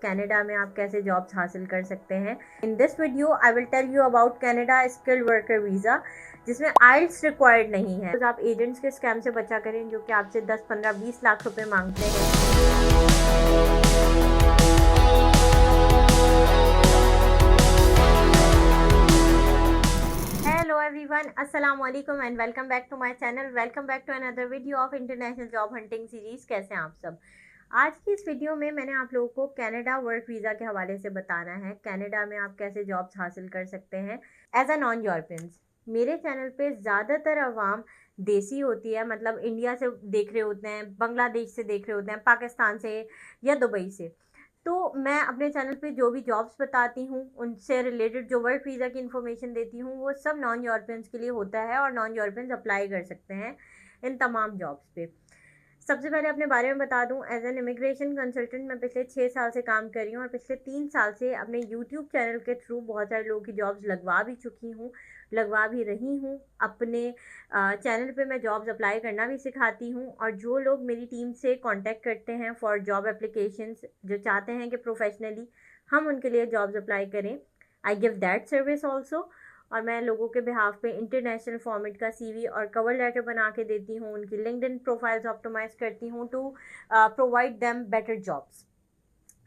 Canada में आप कैसे जॉब्स हासिल कर सकते हैं। In this video I will tell you about Canada skilled worker visa, जिसमें आइल्स रिक्वायर्ड नहीं है। तो आप एजेंट्स के स्कैम से बचा करें जो कि आपसे 10, 15, 20 लाख रुपए मांगते हैं। हेलो एवरीवन, अस्सलाम वालेकुम and welcome back to my channel. Welcome back to another video of international job hunting series. कैसे हैं आप सब? आज की इस वीडियो में मैंने आप लोगों को कनाडा वर्क वीज़ा के हवाले से बताना है। कनाडा में आप कैसे जॉब्स हासिल कर सकते हैं एज अ नॉन यूरोपियंस। मेरे चैनल पे ज़्यादातर अवाम देसी होती है, मतलब इंडिया से देख रहे होते हैं, बांग्लादेश से देख रहे होते हैं, पाकिस्तान से या दुबई से। तो मैं अपने चैनल पे जो भी जॉब्स बताती हूँ, उनसे रिलेटेड जो वर्क वीज़ा की इन्फॉर्मेशन देती हूँ, वो सब नॉन यूरोपियंस के लिए होता है और नॉन यूरोपियंस अप्लाई कर सकते हैं इन तमाम जॉब्स पे। सबसे पहले अपने बारे में बता दूं, एज एन इमिग्रेशन कंसल्टेंट मैं पिछले 6 साल से काम कर रही हूँ और पिछले 3 साल से अपने यूट्यूब चैनल के थ्रू बहुत सारे लोगों की जॉब्स लगवा भी चुकी हूँ, लगवा भी रही हूँ। अपने चैनल पे मैं जॉब्स अप्लाई करना भी सिखाती हूँ और जो लोग मेरी टीम से कांटेक्ट करते हैं फॉर जॉब एप्लीकेशंस, जो चाहते हैं कि प्रोफेशनली हम उनके लिए जॉब्स अप्लाई करें, I give that service also. और मैं लोगों के बिहाफ पे इंटरनेशनल फॉर्मेट का सीवी और कवर लेटर बना के देती हूँ, उनकी लिंक्डइन प्रोफाइल्स ऑप्टिमाइज करती हूँ to provide them better jobs.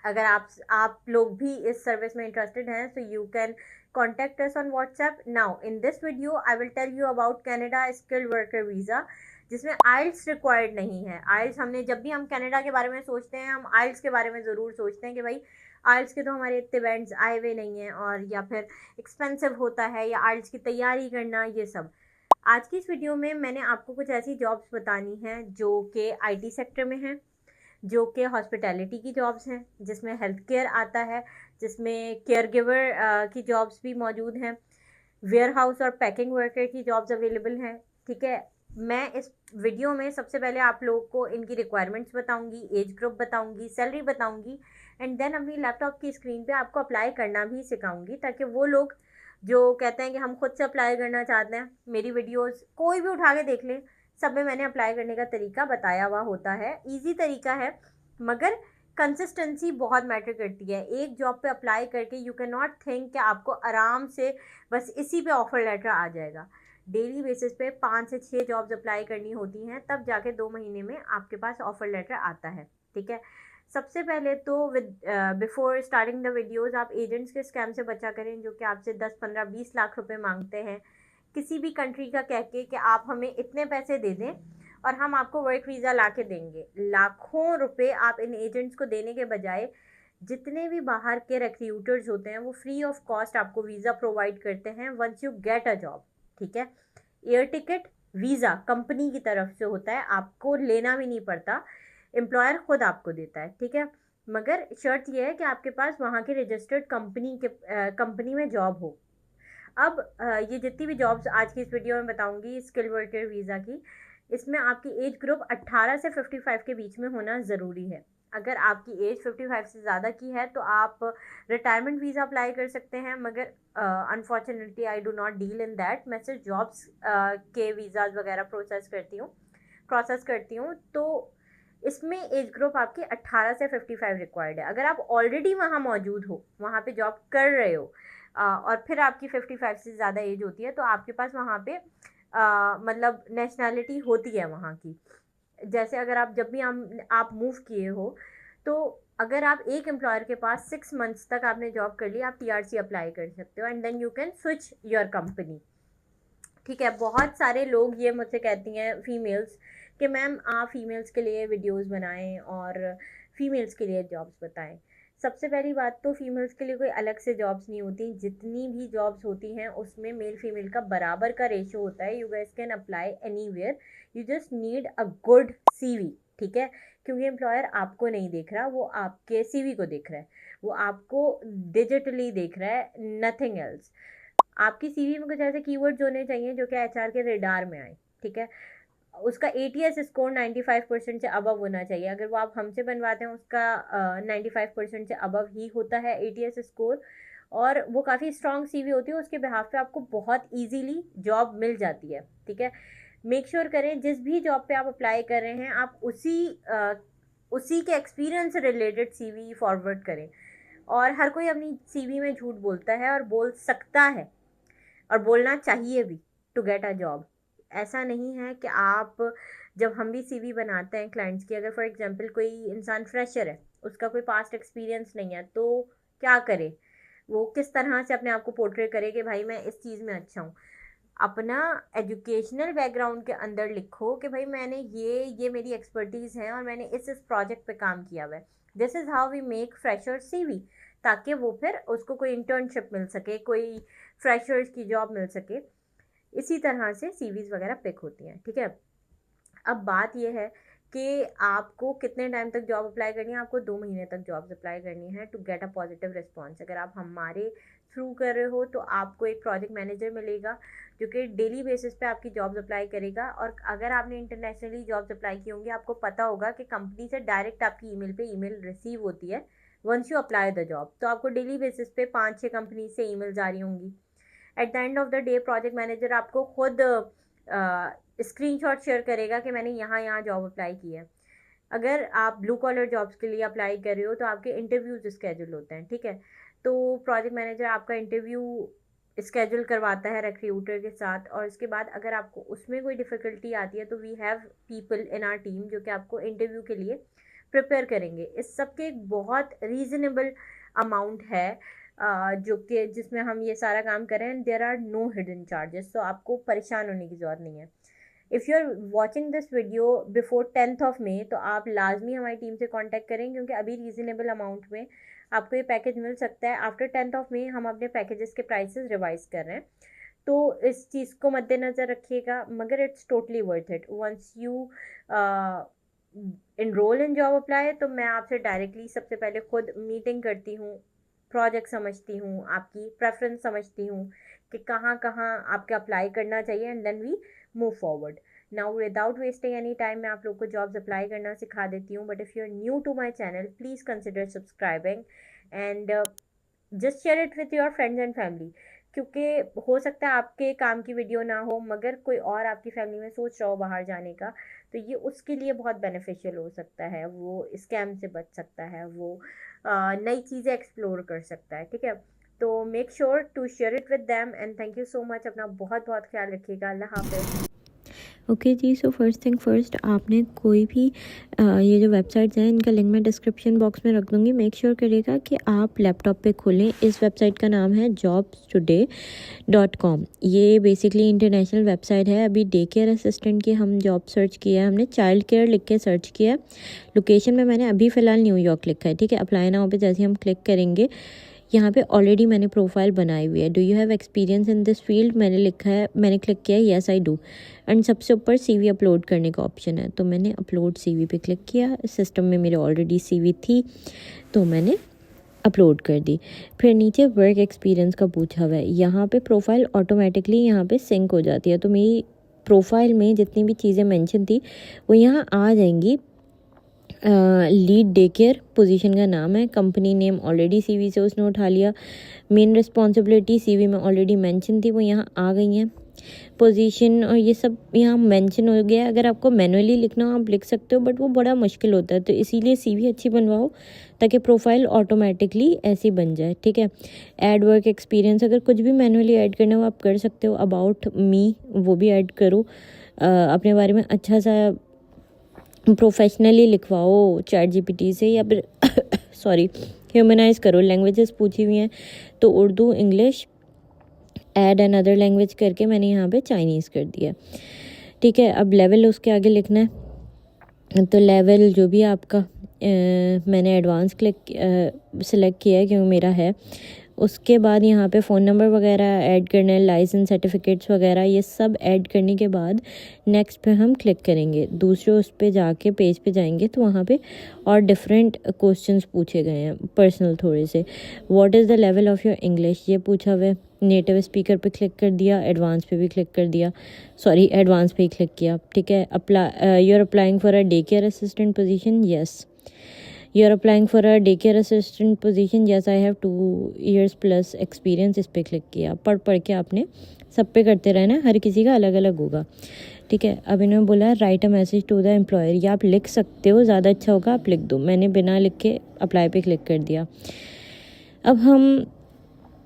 अगर आप लोग भी इस सर्विस में इंटरेस्टेड हैं तो you can contact us on WhatsApp. Now in this video I will tell you about Canada skilled worker visa, जिसमें आइल्स रिक्वायर्ड नहीं है। आइल्स हमने जब भी हम कनाडा के बारे में सोचते हैं, हम आइल्स के बारे में ज़रूर सोचते हैं कि भाई आइल्स के तो हमारे इतने बैंड्स आए हुए नहीं हैं, और या फिर एक्सपेंसिव होता है, या आइल्स की तैयारी करना, ये सब। आज की इस वीडियो में मैंने आपको कुछ ऐसी जॉब्स बतानी हैं जो कि आईटी सेक्टर में हैं, जो कि हॉस्पिटैलिटी की जॉब्स हैं, जिसमें हेल्थ केयर आता है, जिसमें केयर गिवर की जॉब्स भी मौजूद हैं, वेयर हाउस और पैकिंग वर्कर की जॉब्स अवेलेबल हैं। ठीक है, मैं इस वीडियो में सबसे पहले आप लोगों को इनकी रिक्वायरमेंट्स बताऊंगी, एज ग्रुप बताऊंगी, सैलरी बताऊंगी, एंड देन अपनी लैपटॉप की स्क्रीन पे आपको अप्लाई करना भी सिखाऊंगी, ताकि वो लोग जो कहते हैं कि हम खुद से अप्लाई करना चाहते हैं, मेरी वीडियोस कोई भी उठा के देख लें, सब में मैंने अप्लाई करने का तरीका बताया हुआ होता है। ईजी तरीका है, मगर कंसिस्टेंसी बहुत मैटर करती है। एक जॉब पे अप्लाई करके यू कैन नॉट थिंक कि आपको आराम से बस इसी पे ऑफर लेटर आ जाएगा। डेली बेसिस पे 5 से 6 जॉब्स अप्लाई करनी होती हैं, तब जाके 2 महीने में आपके पास ऑफर लेटर आता है। ठीक है, सबसे पहले तो बिफोर स्टार्टिंग द वीडियोस, आप एजेंट्स के स्कैम से बचा करें जो कि आपसे 10, 15, 20 लाख रुपए मांगते हैं किसी भी कंट्री का कह के कि आप हमें इतने पैसे दे दें और हम आपको वर्क वीज़ा ला के देंगे। लाखों रुपए आप इन एजेंट्स को देने के बजाय, जितने भी बाहर के रिक्रूटर्स होते हैं वो फ्री ऑफ कॉस्ट आपको वीज़ा प्रोवाइड करते हैं once you get a job. ठीक है, एयर टिकट वीज़ा कंपनी की तरफ से होता है, आपको लेना भी नहीं पड़ता, एम्प्लॉयर खुद आपको देता है। ठीक है, मगर शर्त यह है कि आपके पास वहाँ की रजिस्टर्ड कंपनी में जॉब हो। अब ये जितनी भी जॉब्स आज की इस वीडियो में बताऊंगी स्किल वर्कर वीज़ा की, इसमें आपकी एज ग्रुप 18 से 55 के बीच में होना ज़रूरी है। अगर आपकी एज 55 से ज़्यादा की है तो आप रिटायरमेंट वीज़ा अप्लाई कर सकते हैं, मगर unfortunately I do not deal in that. मैं सिर्फ जॉब्स के वीज़ाज वगैरह प्रोसेस करती हूँ। तो इसमें एज ग्रुप आपकी 18 से 55 रिक्वायर्ड है। अगर आप ऑलरेडी वहाँ मौजूद हो, वहाँ पे जॉब कर रहे हो, और फिर आपकी 55 से ज़्यादा एज होती है, तो आपके पास वहाँ पे मतलब नेशनैलिटी होती है वहाँ की। जैसे अगर आप जब भी आप मूव किए हो, तो अगर आप एक एम्प्लॉयर के पास 6 मंथ्स तक आपने जॉब कर ली, आप टीआरसी अप्लाई कर सकते हो and then you can switch your company. ठीक है, बहुत सारे लोग ये मुझसे कहती हैं फीमेल्स कि मैम आप फीमेल्स के लिए वीडियोस बनाएं और फीमेल्स के लिए जॉब्स बताएं। सबसे पहली बात तो फीमेल्स के लिए कोई अलग से जॉब्स नहीं होती, जितनी भी जॉब्स होती हैं उसमें मेल फीमेल का बराबर का रेशो होता है। You guys can apply anywhere, you just need a good CV. ठीक है, क्योंकि एम्प्लॉयर आपको नहीं देख रहा, वो आपके सीवी को देख रहा है, वो आपको डिजिटली देख रहा है, नथिंग एल्स। आपकी सीवी में कुछ ऐसे कीवर्ड्स होने चाहिए जो कि एचआर के रेडार में आए। ठीक है, उसका एटीएस स्कोर 95% से अबव होना चाहिए। अगर वो आप हमसे बनवाते हैं, उसका 95% से अबव ही होता है एटीएस स्कोर, और वो काफ़ी स्ट्रॉन्ग सीवी होती है, उसके बिहाफ पे आपको बहुत इजीली जॉब मिल जाती है। ठीक है, मेक श्योर करें जिस भी जॉब पे आप अप्लाई कर रहे हैं, आप उसी के एक्सपीरियंस से रिलेटेड सीवी फॉरवर्ड करें। और हर कोई अपनी सीवी में झूठ बोलता है और बोल सकता है और बोलना चाहिए भी टू गेट अ जॉब। ऐसा नहीं है कि आप, जब हम भी सीवी बनाते हैं क्लाइंट्स की, अगर फॉर एग्जांपल कोई इंसान फ्रेशर है, उसका कोई पास्ट एक्सपीरियंस नहीं है, तो क्या करे, वो किस तरह से अपने आप को पोर्ट्रे करे कि भाई मैं इस चीज़ में अच्छा हूँ। अपना एजुकेशनल बैकग्राउंड के अंदर लिखो कि भाई मैंने ये मेरी एक्सपर्टीज़ है और मैंने इस प्रोजेक्ट पे काम किया हुआ है। This is how we make fresher CV, ताकि वो फिर उसको कोई इंटर्नशिप मिल सके, कोई फ्रेशर्स की जॉब मिल सके। इसी तरह से सीवीज़ वगैरह पिक होती हैं, ठीक है। अब बात यह है कि आपको कितने टाइम तक जॉब अप्लाई करनी है। आपको 2 महीने तक जॉब अप्लाई करनी है to get a positive response. अगर आप हमारे थ्रू कर रहे हो तो आपको एक प्रोजेक्ट मैनेजर मिलेगा जो कि डेली बेसिस पे आपकी जॉब्स अप्लाई करेगा। और अगर आपने इंटरनेशनली जॉब्स अप्लाई की होंगी, आपको पता होगा कि कंपनी से डायरेक्ट आपकी ईमेल पे ईमेल रिसीव होती है once you apply the job. तो आपको डेली बेसिस पे 5-6 कंपनी से ईमेल जा रही होंगी। At the end of the day project manager आपको खुद स्क्रीनशॉट शेयर करेगा कि मैंने यहाँ यहाँ जॉब अप्लाई की है। अगर आप ब्लू कॉलर जॉब्स के लिए अप्लाई कर रहे हो तो आपके इंटरव्यूज स्केड्यूल होते हैं, ठीक है। तो प्रोजेक्ट मैनेजर आपका इंटरव्यू स्केड्यूल करवाता है रिक्रूटर के साथ, और इसके बाद अगर आपको उसमें कोई डिफ़िकल्टी आती है तो we have people in our team जो कि आपको इंटरव्यू के लिए प्रिपेयर करेंगे। इस सब के एक बहुत रीज़नेबल अमाउंट है जो कि जिसमें हम ये सारा काम करें। There are no hidden charges, तो आपको परेशान होने की ज़रूरत नहीं है। If you are watching this video before 10th of May तो आप लाजमी हमारी टीम से कांटेक्ट करें, क्योंकि अभी रीज़नेबल अमाउंट में आपको ये पैकेज मिल सकता है। आफ्टर 10th ऑफ मे हम अपने पैकेजेस के प्राइसेस रिवाइज कर रहे हैं, तो इस चीज़ को मद्देनज़र रखिएगा। मगर it's totally worth it once you enrol in job apply. तो मैं आपसे डायरेक्टली सबसे पहले खुद मीटिंग करती हूँ, प्रोजेक्ट समझती हूँ, आपकी प्रेफरेंस समझती हूँ कि कहाँ कहाँ आपके अप्लाई करना चाहिए, and then we move forward. Now without wasting any time मैं आप लोग को जॉब्स अप्लाई करना सिखा देती हूँ। But if you are new to my channel please consider subscribing and just share it with your friends and family, क्योंकि हो सकता है आपके काम की वीडियो ना हो मगर कोई और आपकी फैमिली में सोच रहा हो बाहर जाने का, तो ये उसके लिए बहुत बेनिफिशियल हो सकता है। वो स्कैम से बच सकता है, वो नई चीज़ें एक्सप्लोर कर सकता है, ठीक है। तो make sure to share it with them and thank you so much. अपना बहुत बहुत ख्याल रखिएगा। अल्लाह हाफिज़। ओके जी, सो फर्स्ट थिंग फर्स्ट, आपने कोई भी ये जो वेबसाइट्स हैं इनका लिंक मैं डिस्क्रिप्शन बॉक्स में रख दूँगी। मेक श्योर करिएगा कि आप लैपटॉप पे खोलें। इस वेबसाइट का नाम है jobstoday.com। ये बेसिकली इंटरनेशनल वेबसाइट है। अभी डे केयर असिस्टेंट की हम जॉब सर्च किया है, हमने चाइल्ड केयर लिख के सर्च किया है। लोकेशन में मैंने अभी फ़िलहाल न्यूयॉर्क लिखा है, ठीक है। अप्लाई नाउ पे जैसे हम क्लिक करेंगे, यहाँ पे ऑलरेडी मैंने प्रोफाइल बनाई हुई है। Do you have experience in this field, मैंने लिखा है, मैंने क्लिक किया है येस आई डू। एंड सबसे ऊपर सीवी अपलोड करने का ऑप्शन है, तो मैंने अपलोड सीवी पे क्लिक किया। सिस्टम में मेरे ऑलरेडी सीवी थी तो मैंने अपलोड कर दी। फिर नीचे वर्क एक्सपीरियंस का पूछा हुआ है, यहाँ पे प्रोफाइल ऑटोमेटिकली यहाँ पे सिंक हो जाती है। तो मेरी प्रोफाइल में जितनी भी चीज़ें मेंशन थी वो यहाँ आ जाएंगी। लीड डे केयर पोजीशन का नाम है, कंपनी नेम ऑलरेडी सीवी से उसने उठा लिया। मेन रिस्पॉन्सिबिलिटी सीवी में ऑलरेडी मेंशन थी, वो यहाँ आ गई हैं। पोजीशन और ये सब यहाँ मेंशन हो गया है। अगर आपको मैनुअली लिखना हो आप लिख सकते हो, बट वो बड़ा मुश्किल होता है, तो इसीलिए सीवी अच्छी बनवाओ ताकि प्रोफाइल ऑटोमेटिकली ऐसी बन जाए, ठीक है। ऐड वर्क एक्सपीरियंस, अगर कुछ भी मैनुअली ऐड करना हो आप कर सकते हो। अबाउट मी वो भी ऐड करो, अपने बारे में अच्छा सा प्रोफेशनली लिखवाओ चैट जीपीटी से, या फिर सॉरी ह्यूमनाइज करो। लैंग्वेजेस पूछी हुई हैं तो Urdu, English, add N other language करके मैंने यहाँ पे चाइनीज़ कर दिया, ठीक है। अब लेवल उसके आगे लिखना है, तो लेवल जो भी आपका मैंने एडवांस सेलेक्ट किया है क्योंकि मेरा है। उसके बाद यहाँ पे फ़ोन नंबर वगैरह ऐड करना है, लाइसेंस सर्टिफिकेट्स वगैरह ये सब ऐड करने के बाद नेक्स्ट पे हम क्लिक करेंगे। दूसरे उस पे जाके पेज पे जाएंगे तो वहाँ पे और डिफरेंट क्वेश्चंस पूछे गए हैं पर्सनल थोड़े से। What is the level of your English ये पूछा हुआ है। नेटिव स्पीकर पे क्लिक कर दिया, एडवांस पे भी क्लिक कर दिया, सॉरी एडवांस पे ही क्लिक किया, ठीक है। You are applying for a day care assistant position, yes. You are applying for a day care assistant position, yes I have 2 years plus experience, इस पर क्लिक किया। पढ़ के आपने सब पे करते रहना, हर किसी का अलग अलग होगा, ठीक है। अब इन्होंने बोला write a message to the employer, या आप लिख सकते हो, ज़्यादा अच्छा होगा आप लिख दो। मैंने बिना लिख के अप्लाई पे क्लिक कर दिया। अब हम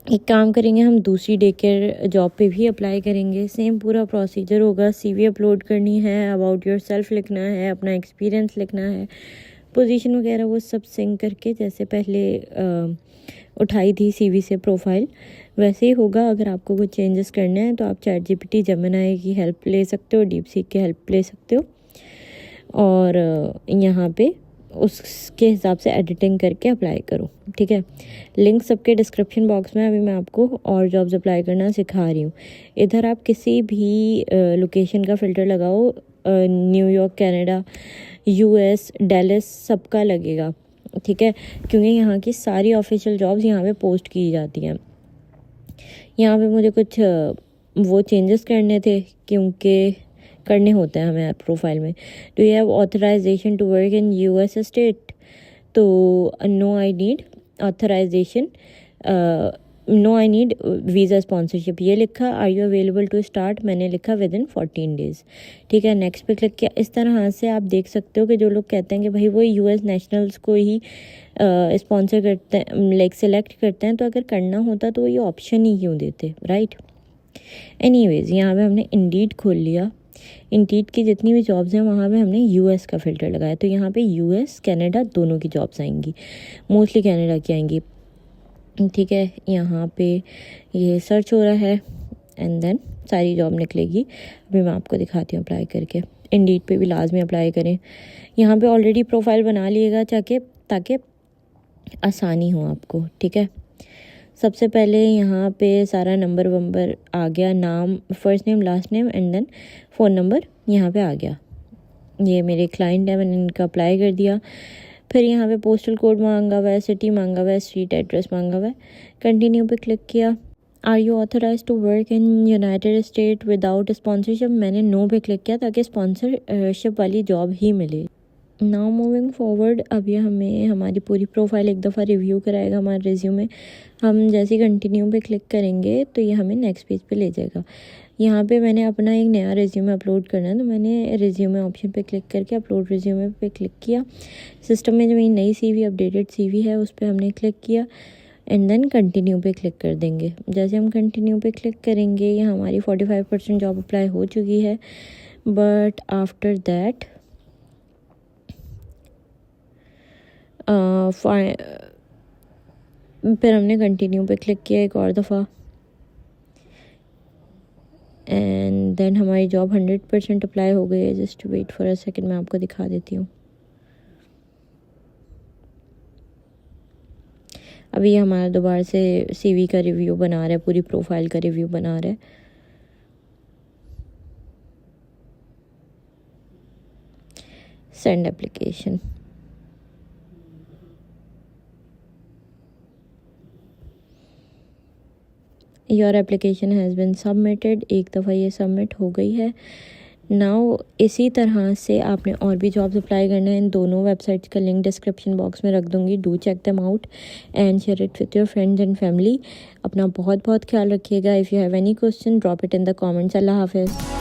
एक काम करेंगे, हम दूसरी डे केयर जॉब पे भी अप्लाई करेंगे। सेम पूरा प्रोसीजर होगा, CV अपलोड करनी है, अबाउट योर सेल्फ लिखना है, अपना एक्सपीरियंस लिखना है, पोजीशन वगैरह वो सब सिंक करके जैसे पहले उठाई थी CV से प्रोफाइल, वैसे ही होगा। अगर आपको कुछ चेंजेस करने हैं तो आप ChatGPT जेमिनी की हेल्प ले सकते हो, DeepSeek की हेल्प ले सकते हो, और यहाँ पे उसके हिसाब से एडिटिंग करके अप्लाई करो, ठीक है। लिंक सबके डिस्क्रिप्शन बॉक्स में। अभी मैं आपको और जॉब्स अप्लाई करना सिखा रही हूँ। इधर आप किसी भी लोकेशन का फ़िल्टर लगाओ, न्यूयॉर्क, कनाडा, US, डेलिस, सबका लगेगा, ठीक है, क्योंकि यहाँ की सारी ऑफिशियल जॉब्स यहाँ पे पोस्ट की जाती हैं। यहाँ पे मुझे कुछ वो चेंजेस करने थे, क्योंकि करने होते हैं हमें प्रोफाइल में। Do you have authorization to work in US state? तो no I need authorization, no I need visa sponsorship, ये लिखा। Are you available to start, मैंने लिखा विद इन 14 डेज़, ठीक है। नेक्स्ट पे क्लिक किया। इस तरह से आप देख सकते हो कि जो लोग कहते हैं कि भाई वो US नेशनल्स को ही स्पॉन्सर करते हैं, लाइक सेलेक्ट करते हैं, तो अगर करना होता तो ये ऑप्शन ही क्यों देते, राइट। एनीवेज़, यहाँ पे हमने इंडीड खोल लिया। इंडीड की जितनी भी जॉब्स हैं वहाँ पे हमने US का फ़िल्टर लगाया, तो यहाँ पे US, कनाडा दोनों की जॉब्स आएंगी, मोस्टली कनाडा की आएंगी, ठीक है। यहाँ पे ये सर्च हो रहा है एंड देन सारी जॉब निकलेगी। अभी मैं आपको दिखाती हूँ अप्लाई करके। इंडीड पे भी लाजमी अप्लाई करें। यहाँ पे ऑलरेडी प्रोफाइल बना लिएगा ताकि आसानी हो आपको, ठीक है। सबसे पहले यहाँ पे सारा नंबर वंबर आ गया, नाम, first name, last name and then phone number यहाँ पे आ गया। ये मेरे क्लाइंट है, मैंने इनका अप्लाई कर दिया। फिर यहाँ पे पोस्टल कोड मांगा हुआ है, सिटी मांगा हुआ है, स्ट्रीट एड्रेस मांगा हुआ है। कंटिन्यू पे क्लिक किया। Are you authorise to work in United State without sponsorship, मैंने नो पे क्लिक किया ताकि स्पॉन्सरशिप वाली जॉब ही मिले। नाउ मूविंग फॉरवर्ड, अब ये हमें हमारी पूरी प्रोफाइल एक दफ़ा रिव्यू कराएगा हमारे रिज्यूमे। हम जैसे कंटिन्यू पे क्लिक करेंगे तो ये हमें नेक्स्ट पेज पे ले जाएगा। यहाँ पे मैंने अपना एक नया रिज्यूमे अपलोड करना है, तो मैंने रिज्यूमे ऑप्शन पे क्लिक करके अपलोड रिज्यूमे पे क्लिक किया। सिस्टम में जो मेरी नई CV, अपडेटेड CV है, उस पर हमने क्लिक किया एंड देन कंटिन्यू पे क्लिक कर देंगे। जैसे हम कंटिन्यू पे क्लिक करेंगे, ये हमारी 45% जॉब अप्लाई हो चुकी है। बट आफ्टर दैट फिर हमने कंटिन्यू पे क्लिक किया एक और दफ़ा एंड देन हमारी जॉब 100% अप्लाई हो गई है। Just wait for a second, मैं आपको दिखा देती हूँ। अभी हमारा दोबारा से CV का रिव्यू बना रहा है, पूरी प्रोफाइल का रिव्यू बना रहा है। Send application. Your application has been submitted, एक दफ़ा ये सबमिट हो गई है। नाउ इसी तरह से आपने और भी जॉब्स अप्लाई करना है। इन दोनों वेबसाइट्स का लिंक डिस्क्रिप्शन बॉक्स में रख दूँगी। Do check them out and share it with your friends and family. अपना बहुत बहुत ख्याल रखिएगा। If you have any question drop it in the comments. अल्लाह हाफिज़।